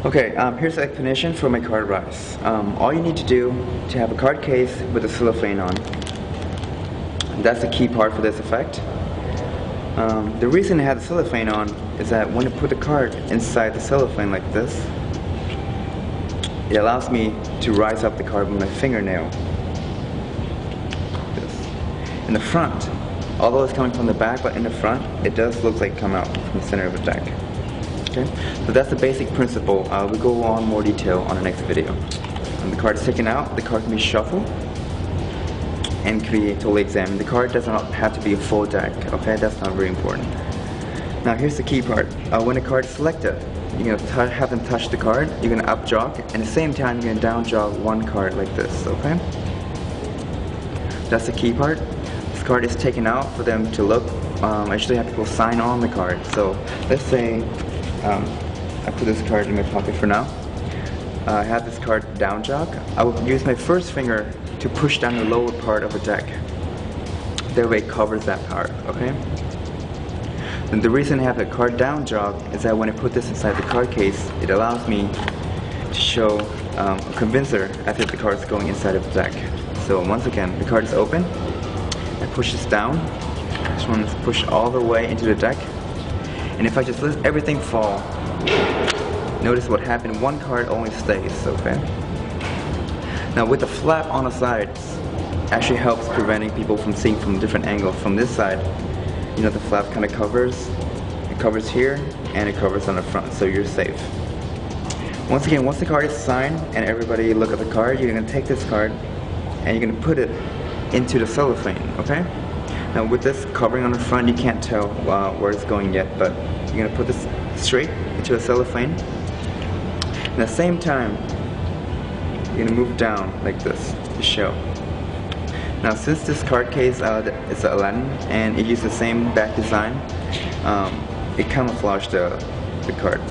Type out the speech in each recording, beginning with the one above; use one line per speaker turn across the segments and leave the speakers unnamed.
Okay, here's the explanation for my card rise. All you need to do to have a card case with a cellophane on. That's the key part for this effect. The reason it has the cellophane on is that when you put the card inside the cellophane like this, it allows me to rise up the card with my fingernail. Like this. In the front, although it's coming from the back, but in the front, it does look like it come out from the center of the deck. Okay, so that's the basic principle. We'll go on more detail on the next video. When the card is taken out, the card can be shuffled and can be totally examined. The card does not have to be a full deck, okay? That's not very important. Now here's the key part. When the card is selected, you're going to have them touch the card, you're going to up jog, and at the same time you're going to down jog one card like this, okay? That's the key part. This card is taken out for them to look. I usually have people sign on the card. So let's say I put this card in my pocket for now. I have this card down jog. I will use my first finger to push down the lower part of the deck. That way it covers that part, okay? And the reason I have the card down jog is that when I put this inside the card case, it allows me to show a convincer as if the card is going inside of the deck. So once again, the card is open. I push this down. This one is pushed all the way into the deck. And if I just let everything fall, notice what happened. One card only stays, okay? Now with the flap on the sides, actually helps preventing people from seeing from different angles. From this side, you know, the flap kind of covers. It covers here, and it covers on the front, so you're safe. Once again, once the card is signed, and everybody look at the card, you're going to take this card, and you're going to put it into the cellophane, okay? Now with this covering on the front, you can't tell where it's going yet, but you're going to put this straight into the cellophane. At the same time, you're going to move down like this to show. Now since this card case is Aladdin and it uses the same back design, it camouflaged the card.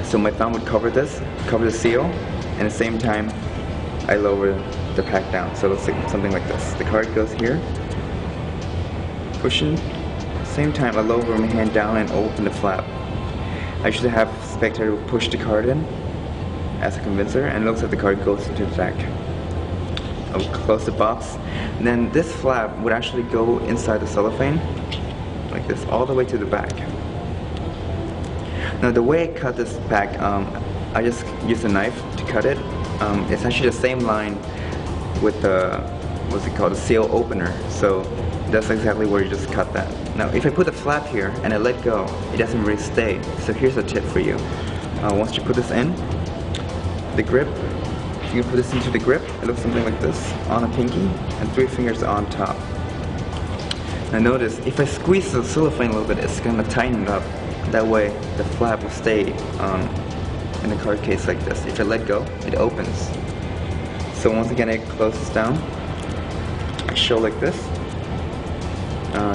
So my thumb would cover this, cover the seal, and at the same time I lower the pack down. So it looks like something like this. The card goes here, pushing, same time I lower my hand down and open the flap. I usually have a spectator push the card in as a convincer, and it looks like the card goes into the deck. I will close the box, and then this flap would actually go inside the cellophane, like this, all the way to the back. Now the way I cut this back, I just use a knife to cut it. It's actually the same line with the, what's it called, the seal opener, so that's exactly where you just cut that. Now if I put the flap here and I let go, it doesn't really stay. So here's a tip for you. Once you put this in, the grip, you can put this into the grip. It looks something like this on the pinky, and 3 fingers on top. Now notice, if I squeeze the cellophane a little bit, it's going to tighten it up. That way the flap will stay in the card case like this. If I let go, it opens. So once again, I close this down. I show like this.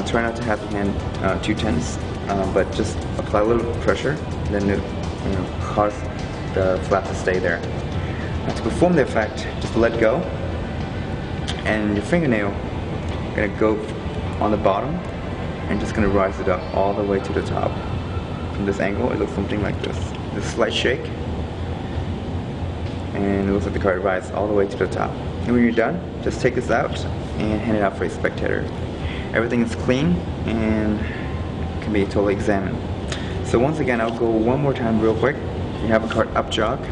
Try not to have the hand too tense, but just apply a little pressure, then it cause the flap to stay there. Now to perform the effect, just let go, and your fingernail gonna go on the bottom and just gonna rise it up all the way to the top. From this angle, it looks something like this. Just a slight shake, and it looks like the card rises all the way to the top. And when you're done, just take this out and hand it out for a spectator. Everything is clean and can be totally examined. So once again, I'll go one more time real quick. You have a card up jog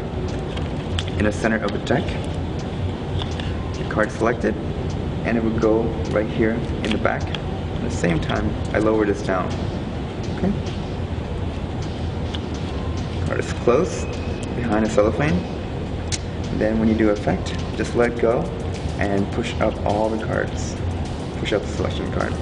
in the center of the deck. The card selected, and it would go right here in the back. At the same time, I lower this down. Okay. Card is closed behind the cellophane. And then when you do effect, just let go and push up all the cards. Push up the selection card.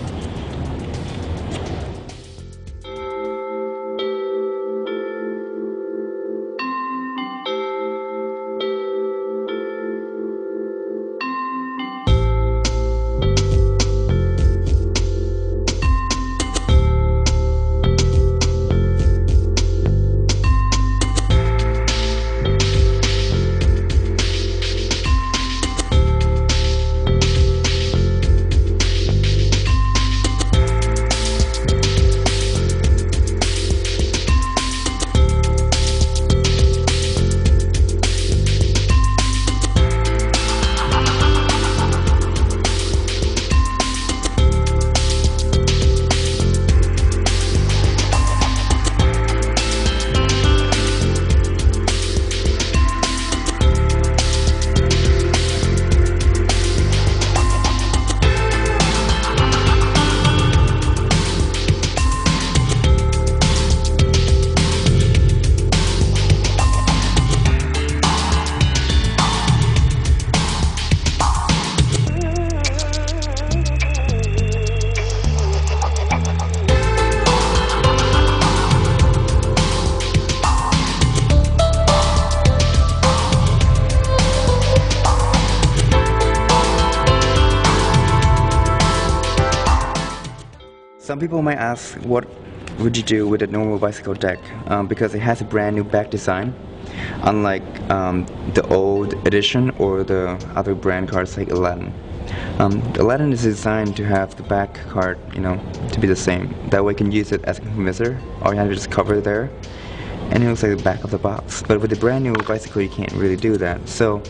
some people might ask, what would you do with a normal bicycle deck? Because it has a brand new back design, unlike the old edition or the other brand cards like Aladdin. Aladdin is designed to have the back card, to be the same. That way you can use it as a convincer. All you have to just cover it there, and it looks like the back of the box. But with the brand new bicycle, you can't really do that. So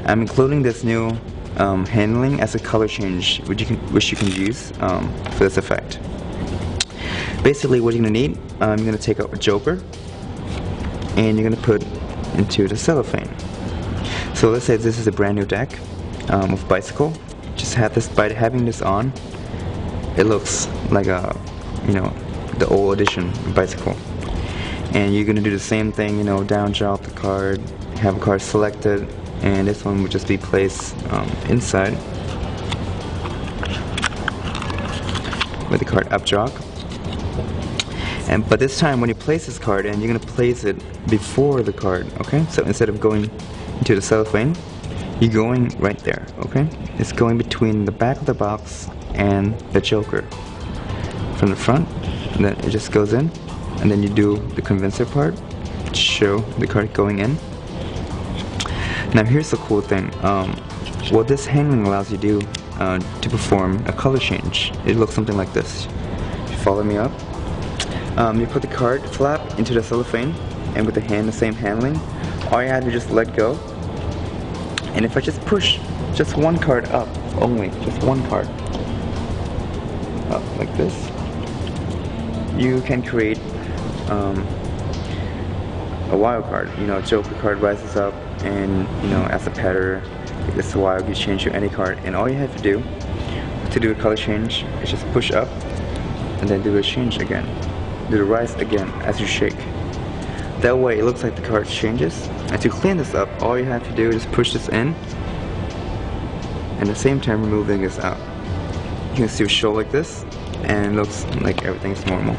I'm including this new handling as a color change, which you can use for this effect. Basically, what you're gonna need, you're gonna take out a joker, and you're gonna put into the cellophane. So let's say this is a brand new deck of bicycle. Just have this, by having this on, it looks like a, the old edition bicycle. And you're gonna do the same thing, down draw the card, have a card selected, and this one would just be placed inside with the card up draw. But this time, when you place this card in, you're gonna place it before the card. Okay, so instead of going into the cellophane, you're going right there. Okay, it's going between the back of the box and the joker from the front, and then it just goes in, and then you do the convincer part to show the card going in. Now here's the cool thing. What this handling allows you to do to perform a color change. It looks something like this. If you follow me up. You put the card flap into the cellophane, and with the same handling, all you have to just let go. And if I just push just one card up, only just one card up like this, you can create a wild card. A joker card rises up, and as a pattern, it's wild. You change your any card, and all you have to do a color change is just push up, and then do a change again. Do the rise again as you shake. That way it looks like the card changes. And to clean this up, all you have to do is push this in, and at the same time removing this out. You can still show like this, and it looks like everything's normal.